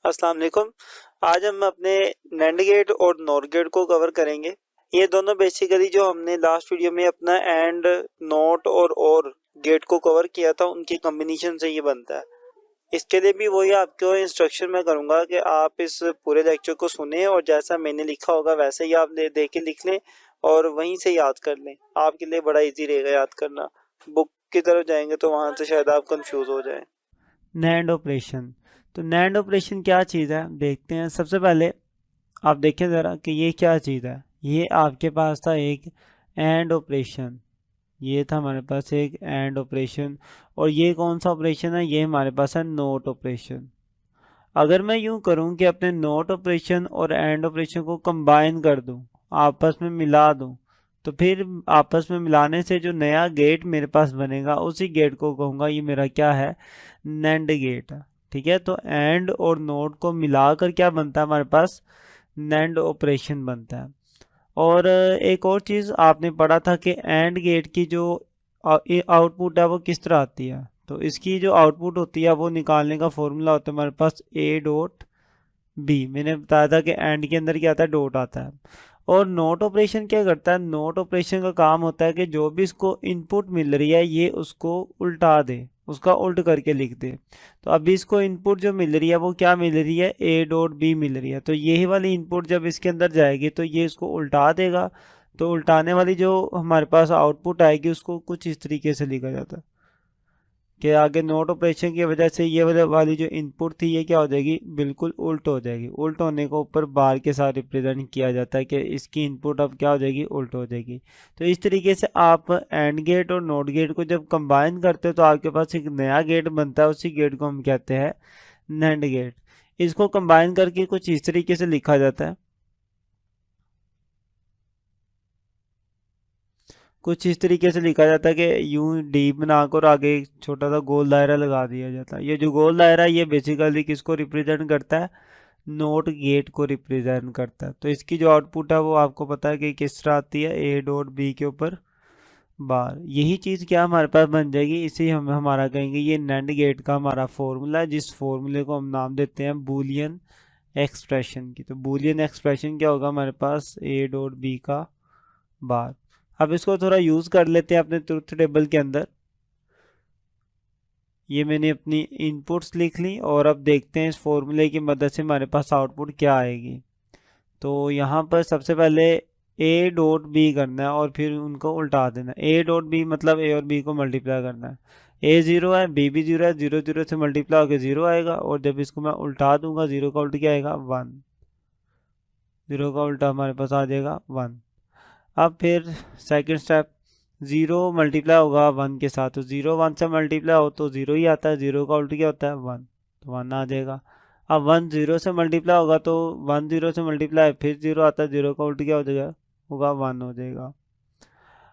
अस्सलाम वालेकुम। आज हम अपने नैंड गेट और नॉर गेट को कवर करेंगे। ये दोनों बेसिकली जो हमने लास्ट वीडियो में अपना एंड, नॉट और गेट को कवर किया था, उनके कॉम्बिनेशन से ये बनता है। इसके लिए भी वही आपको इंस्ट्रक्शन मैं करूँगा कि आप इस पूरे लेक्चर को सुने और जैसा मैंने लिखा होगा वैसे ही आप देख के लिख लें और वहीं से याद कर लें। आपके लिए बड़ा इजी रहेगा याद करना। बुक की तरफ जाएंगे तो वहाँ से शायद आप कंफ्यूज हो जाएं। NAND operation. तो नैंड ऑपरेशन क्या चीज़ है देखते हैं। सबसे पहले आप देखें ज़रा कि ये क्या चीज़ है। ये आपके पास था एक एंड ऑपरेशन, ये था हमारे पास एक एंड ऑपरेशन। और ये कौन सा ऑपरेशन है? ये हमारे पास है नोट ऑपरेशन। अगर मैं यूं करूं कि अपने नोट ऑपरेशन और एंड ऑपरेशन को कंबाइन कर दूं, आपस में मिला दूं, तो फिर आपस में मिलाने से जो नया गेट मेरे पास बनेगा उसी गेट को कहूँगा ये मेरा क्या है, नैंड गेट है। ठीक है, तो एंड और नोट को मिलाकर क्या बनता है हमारे पास, नैंड ऑपरेशन बनता है। और एक और चीज़ आपने पढ़ा था कि एंड गेट की जो आउटपुट है वो किस तरह आती है। तो इसकी जो आउटपुट होती है वो निकालने का फॉर्मूला होता है हमारे पास ए डॉट बी। मैंने बताया था कि एंड के अंदर क्या आता है, डॉट आता है। और नोट ऑपरेशन क्या करता है, नोट ऑपरेशन का काम होता है कि जो भी इसको इनपुट मिल रही है ये उसको उल्टा दे, उसका उल्ट करके लिख दे। तो अभी इसको इनपुट जो मिल रही है वो क्या मिल रही है, ए डॉट बी मिल रही है। तो यही वाली इनपुट जब इसके अंदर जाएगी तो ये इसको उल्टा देगा। तो उल्टाने वाली जो हमारे पास आउटपुट आएगी उसको कुछ इस तरीके से लिखा जाता है कि आगे नोट ऑपरेशन की वजह से ये वाली जो इनपुट थी ये क्या हो जाएगी, बिल्कुल उल्ट हो जाएगी। उल्ट होने को ऊपर बार के साथ रिप्रेजेंट किया जाता है कि इसकी इनपुट अब क्या हो जाएगी, उल्ट हो जाएगी। तो इस तरीके से आप एंड गेट और नोट गेट को जब कंबाइन करते हो तो आपके पास एक नया गेट बनता है। उसी गेट को हम कहते हैं नैंड गेट। इसको कंबाइन करके कुछ इस तरीके से लिखा जाता है, कुछ इस तरीके से लिखा जाता है कि यूं डी बनाकर आगे एक छोटा सा गोल दायरा लगा दिया जाता है। ये जो गोल दायरा है ये बेसिकली किसको रिप्रेजेंट करता है, नोट गेट को रिप्रेजेंट करता है। तो इसकी जो आउटपुट है वो आपको पता है कि किस तरह आती है, ए डॉट बी के ऊपर बार। यही चीज़ क्या हमारे पास बन जाएगी, इसे हम हमारा कहेंगे ये नैंड गेट का हमारा फॉर्मूला है, जिस फॉर्मूले को हम नाम देते हैं बूलियन एक्सप्रेशन की। तो बूलियन एक्सप्रेशन क्या होगा हमारे पास, ए डॉट बी का बार। अब इसको थोड़ा यूज़ कर लेते हैं अपने ट्रुथ टेबल के अंदर। ये मैंने अपनी इनपुट्स लिख ली और अब देखते हैं इस फॉर्मूले की मदद से हमारे पास आउटपुट क्या आएगी। तो यहाँ पर सबसे पहले ए डॉट बी करना है और फिर उनको उल्टा देना है। ए डॉट बी मतलब ए और बी को मल्टीप्लाई करना है। ए ज़ीरो है, बी भी ज़ीरो है, ज़ीरो ज़ीरो से मल्टीप्लाई होकर ज़ीरो आएगा। और जब इसको मैं उल्टा दूंगा, ज़ीरो का उल्ट क्या आएगा, वन। ज़ीरो का उल्टा हमारे पास आ जाएगा वन। अब फिर सेकंड स्टेप, ज़ीरो मल्टीप्लाई होगा वन के साथ, तो ज़ीरो वन से मल्टीप्लाई हो तो ज़ीरो ही आता है। ज़ीरो का उल्ट क्या होता है, वन, तो वन आ जाएगा। अब वन ज़ीरो से मल्टीप्लाई होगा तो वन ज़ीरो से मल्टीप्लाई फिर ज़ीरो आता है, ज़ीरो का उल्ट क्या हो जाएगा, होगा वन हो जाएगा।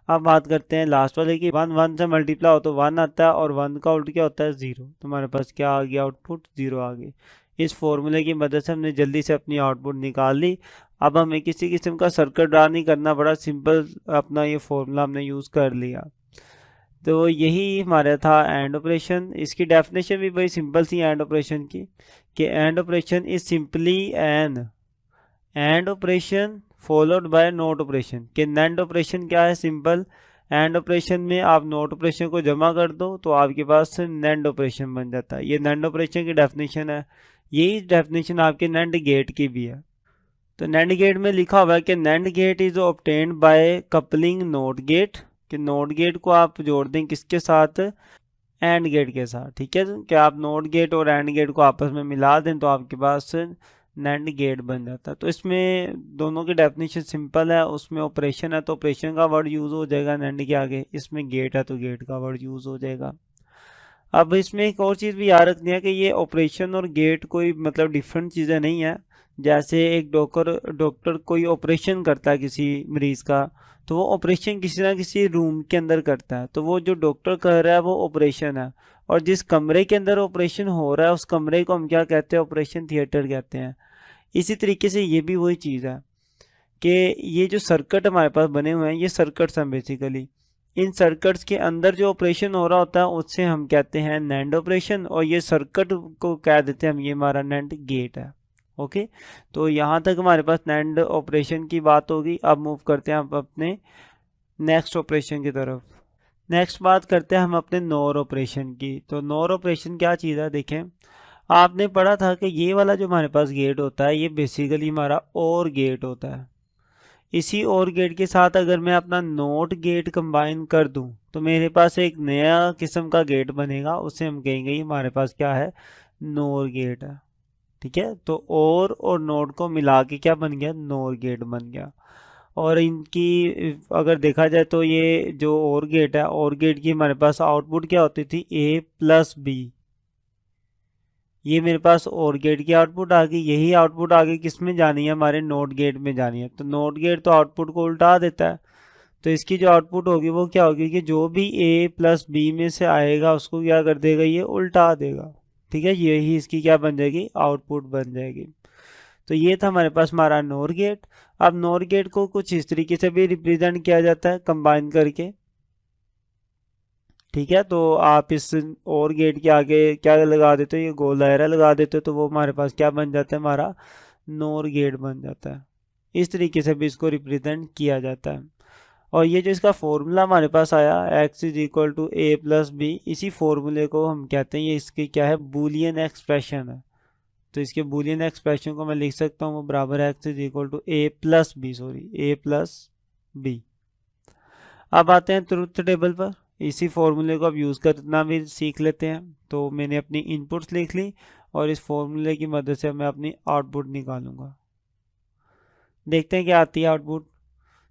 अब बात करते हैं लास्ट वाले की, वन वन से मल्टीप्लाई हो तो वन आता है और वन का उल्ट क्या होता है, ज़ीरो। तो हमारे पास क्या आ गया, आउटपुट ज़ीरो आ गई। इस फॉर्मूले की मदद से हमने जल्दी से अपनी आउटपुट निकाल ली। अब हमें किसी किस्म का सर्किट ड्रा नहीं करना पड़ा, सिंपल अपना ये फॉर्मूला हमने यूज़ कर लिया। तो यही हमारा था एंड ऑपरेशन। इसकी डेफिनेशन भी बड़ी सिंपल सी एंड ऑपरेशन की, कि and operation is simply an and operation followed by not operation. कि नैंड ऑपरेशन क्या है, सिंपल। एंड ऑपरेशन में आप नोट ऑपरेशन को जमा कर दो तो आपके पास नैंड ऑपरेशन बन जाता है। ये नैंड ऑपरेशन की डेफिनेशन है। यही डेफिनेशन आपके नैंड गेट की भी है। तो नैंड गेट में लिखा हुआ है कि nand gate is obtained by coupling not gate. कि नोट गेट को आप जोड़ दें किसके साथ, एंड गेट के साथ। ठीक है, कि आप नोट गेट और एंड गेट को आपस में मिला दें तो आपके पास नैंड गेट बन जाता है। तो इसमें दोनों की डेफिनेशन सिंपल है। उसमें ऑपरेशन है तो ऑपरेशन का वर्ड यूज़ हो जाएगा नैंड के आगे, इसमें गेट है तो गेट का वर्ड यूज़ हो जाएगा। अब इसमें एक और चीज़ भी याद रखनी है कि ये ऑपरेशन और गेट कोई मतलब डिफरेंट चीज़ें नहीं है। जैसे एक डॉक्टर कोई ऑपरेशन करता है किसी मरीज़ का, तो वो ऑपरेशन किसी ना किसी रूम के अंदर करता है, तो वो जो डॉक्टर कर रहा है वो ऑपरेशन है। और जिस कमरे के अंदर ऑपरेशन हो रहा है उस कमरे को हम क्या कहते हैं, ऑपरेशन थिएटर कहते हैं। इसी तरीके से ये भी वही चीज़ है कि ये जो सर्किट हमारे पास बने हुए हैं ये सर्किट्स हैं बेसिकली। इन सर्किट्स के अंदर जो ऑपरेशन हो रहा होता है उससे हम कहते हैं नैंड ऑपरेशन, और ये सर्किट को कह देते हैं हम, ये हमारा नैंड गेट है। ओके, तो यहाँ तक हमारे पास नैंड ऑपरेशन की बात होगी। अब मूव करते हैं हम अपने नेक्स्ट ऑपरेशन की तरफ। नेक्स्ट बात करते हैं हम अपने नोर ऑपरेशन की। तो नोर ऑपरेशन क्या चीज़ है, देखें आपने पढ़ा था कि ये वाला जो हमारे पास गेट होता है ये बेसिकली हमारा और गेट होता है। इसी और गेट के साथ अगर मैं अपना नोट गेट कंबाइन कर दूं तो मेरे पास एक नया किस्म का गेट बनेगा, उसे हम कहेंगे ये हमारे पास क्या है, नोर गेट है। ठीक है, तो और नोट को मिला के क्या बन गया, नोर गेट बन गया। और इनकी अगर देखा जाए तो ये जो और गेट है, और गेट की हमारे पास आउटपुट क्या होती थी, ए प्लस बी। ये मेरे पास और गेट की आउटपुट आ गई, यही आउटपुट आगे किस में जानी है, हमारे नोट गेट में जानी है। तो नोट गेट तो आउटपुट को उल्टा देता है, तो इसकी जो आउटपुट होगी वो क्या होगी कि जो भी ए प्लस बी में से आएगा उसको क्या कर देगा, ये उल्टा देगा। ठीक है, यही इसकी क्या बन जाएगी, आउटपुट बन जाएगी। तो ये था हमारे पास हमारा नोर गेट। अब नोर गेट को कुछ इस तरीके से भी रिप्रेजेंट किया जाता है कंबाइन करके। ठीक है, तो आप इस और गेट के आगे क्या लगा देते हो, ये गोल दायरा लगा देते हो, तो वो हमारे पास क्या बन जाता है, हमारा नोर गेट बन जाता है। इस तरीके से भी इसको रिप्रेजेंट किया जाता है। और ये जो इसका फॉर्मूला हमारे पास आया x is equal to a plus b, इसी फॉर्मूले को हम कहते हैं, ये इसकी क्या है, बूलियन एक्सप्रेशन है। तो इसके बूलियन एक्सप्रेशन को मैं लिख सकता हूँ, वो बराबर है x is equal to a plus b, sorry a plus b. अब आते हैं ट्रुथ टेबल पर। इसी फॉर्मूले को अब यूज़ करना भी सीख लेते हैं। तो मैंने अपनी इनपुट्स लिख ली और इस फॉर्मूले की मदद से मैं अपनी आउटपुट निकालूंगा। देखते हैं क्या आती है आउटपुट।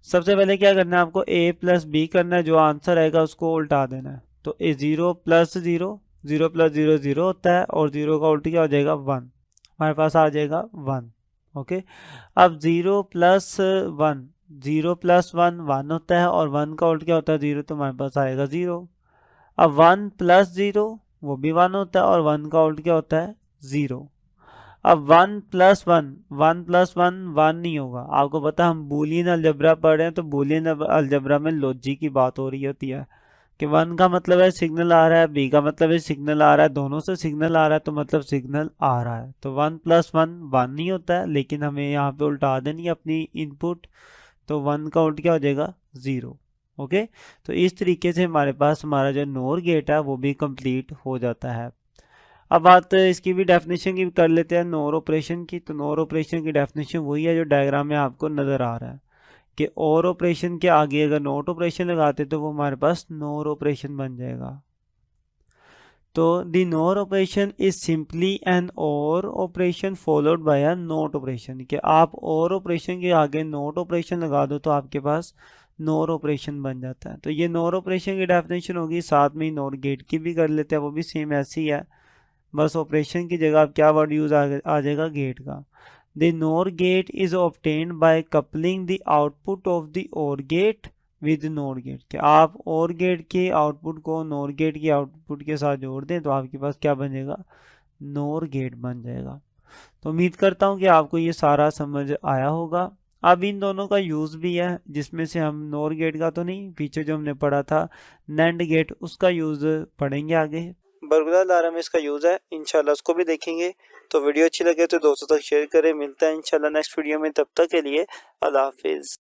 सबसे पहले क्या करना है, आपको a प्लस बी करना है, जो आंसर आएगा उसको उल्टा देना है। तो A zero plus zero, zero plus zero zero होता है, और ज़ीरो का उल्टी क्या हो जाएगा, वन। हमारे पास आ जाएगा वन। ओके, अब zero plus one, zero plus one one होता है, और वन का उल्ट क्या होता है, ज़ीरो, तो हमारे पास आएगा ज़ीरो। अब वन प्लस ज़ीरो वो भी वन होता है, और वन का उल्ट क्या होता है, ज़ीरो। अब one plus one, one plus one one नहीं होगा। आपको पता हम बूलियन अलजबरा पढ़ रहे हैं, तो बूलियन अलजबरा में लॉजिक की बात हो रही होती है कि वन का मतलब है सिग्नल आ रहा है, बी का मतलब है सिग्नल आ रहा है, दोनों से सिग्नल आ रहा है तो मतलब सिग्नल आ रहा है। तो वन प्लस वन वन नहीं होता है, लेकिन हमें यहाँ पे उल्टा देनी है अपनी इनपुट, तो वन का उल्ट क्या हो जाएगा, ज़ीरो। ओके, तो इस तरीके से हमारे पास हमारा जो नोर गेट है वो भी कंप्लीट हो जाता है। अब बात इसकी भी डेफिनेशन की कर लेते हैं, नोर ऑपरेशन की। तो नोर ऑपरेशन की डेफिनेशन वही है जो डायग्राम में आपको नज़र आ रहा है कि और ऑपरेशन के आगे अगर नोट ऑपरेशन लगाते तो वो हमारे पास नोर ऑपरेशन बन जाएगा। तो दी नोर ऑपरेशन इज सिंपली एन और operation followed bye a note operation, कि आप और ऑपरेशन के आगे नोट ऑपरेशन लगा दो तो आपके पास नोर ऑपरेशन बन जाता है। तो ये नोर ऑपरेशन की डेफिनेशन होगी, साथ में नोर गेट की भी कर लेते हैं, वो भी सेम ऐसी है, बस ऑपरेशन की जगह अब क्या वर्ड यूज आ जाएगा, गेट का। The nor gate is obtained by coupling the output of the or gate with nor gate, कि आप और गेट के आउटपुट को नोर गेट की आउटपुट के साथ जोड़ दें तो आपके पास क्या बन जाएगा, नोर गेट बन जाएगा। तो उम्मीद करता हूँ कि आपको ये सारा समझ आया होगा। अब इन दोनों का यूज़ भी है, जिसमें से हम नोर गेट का तो नहीं, पीछे जो हमने पढ़ा था नैंड गेट, उसका यूज़ पढ़ेंगे आगे। बरगुला लारा में इसका यूज़ है, इंशाल्लाह उसको भी देखेंगे। तो वीडियो अच्छी लगे तो दोस्तों तक शेयर करें। मिलता है इंशाल्लाह नेक्स्ट वीडियो में, तब तक के लिए अल्लाह हाफिज़।